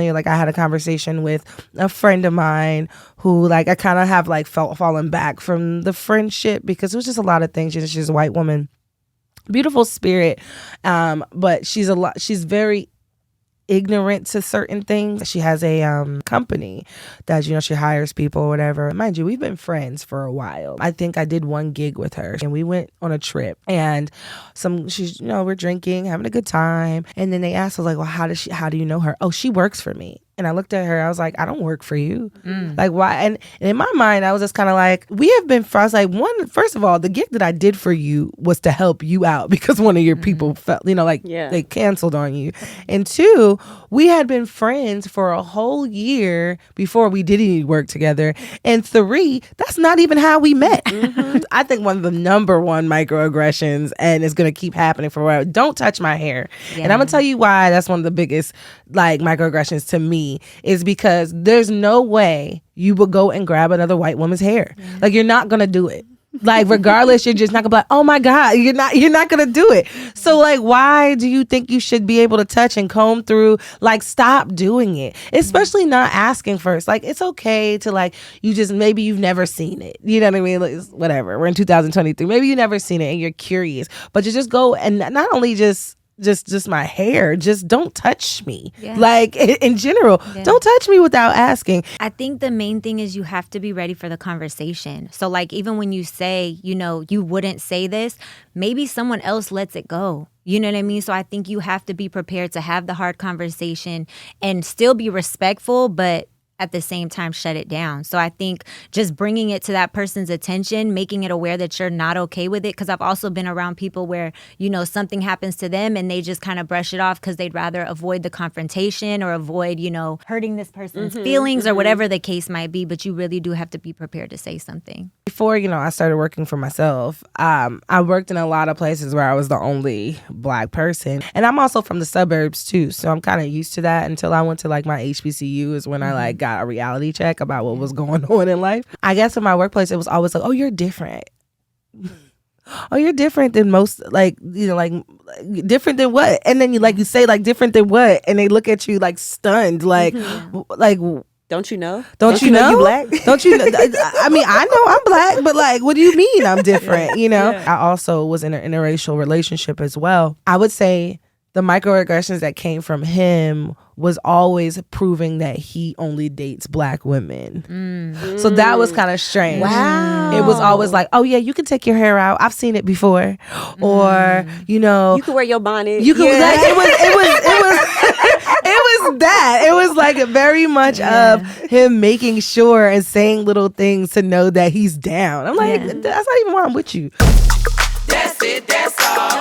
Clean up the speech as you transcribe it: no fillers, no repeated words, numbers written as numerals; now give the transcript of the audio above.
Like I had a conversation with a friend of mine who like I kind of have like fallen back from the friendship because it was just a lot of things. She's a white woman, beautiful spirit, but she's very ignorant to certain things. She has a company that, you know, she hires people or whatever. Mind you, we've been friends for a while. I think I did one gig with her and we went on a trip and she's, you know, we're drinking, having a good time. And then they asked us like, well, how do you know her? Oh, she works for me. And I looked at her, I was like, I don't work for you. Like, why? And in my mind, I was just kind of like, we have been friends. Like, first of all, the gig that I did for you was to help you out because one of your people felt, you know, like they canceled on you. And two, we had been friends for a whole year before we did any work together. And three, that's not even how we met. I think one of the number one microaggressions, and it's going to keep happening for a while, don't touch my hair. Yeah. And I'm going to tell you why that's one of the biggest like microaggressions to me. Is because there's no way you would go and grab another white woman's hair. Like you're not gonna do it. Like regardless, you're just not gonna be like, oh my God, you're not gonna do it. So like, why do you think you should be able to touch and comb through? Like, stop doing it. Especially not asking first. Like, it's okay to like, maybe you've never seen it. You know what I mean? Like, whatever. We're in 2023. Maybe you've never seen it and you're curious, but you just go and not only just my hair, just don't touch me. Like in general, don't touch me without asking. I think the main thing is you have to be ready for the conversation. So like even when you say, you know, you wouldn't say this, maybe someone else lets it go. You know what I mean? So I think you have to be prepared to have the hard conversation and still be respectful, but at the same time shut it down. So I think just bringing it to that person's attention, making it aware that you're not okay with it. Because I've also been around people where, you know, something happens to them and they just kind of brush it off because they'd rather avoid the confrontation or avoid, you know, hurting this person's feelings or whatever the case might be. But you really do have to be prepared to say something. Before, you know, I started working for myself, I worked in a lot of places where I was the only Black person. And I'm also from the suburbs too. So I'm kind of used to that until I went to like my HBCU is when I like got a reality check about what was going on in life. I guess in my workplace, it was always like, oh, you're different. Oh, you're different than most, like, you know, like different than what? And then you say like different than what? And they look at you like stunned, like, like, don't you know? Don't you know you Black? Don't you know? I mean, I know I'm Black, but like, what do you mean I'm different? You know, I also was in an interracial relationship as well. I would say the microaggressions that came from him was always proving that he only dates Black women. So that was kind of strange. Wow. It was always like, oh yeah, you can take your hair out. I've seen it before. Or, you know, you can wear your bonnet. You can like, it was that. It was like very much of him making sure and saying little things to know that he's down. I'm like, that's not even why I'm with you. That's it, that's all.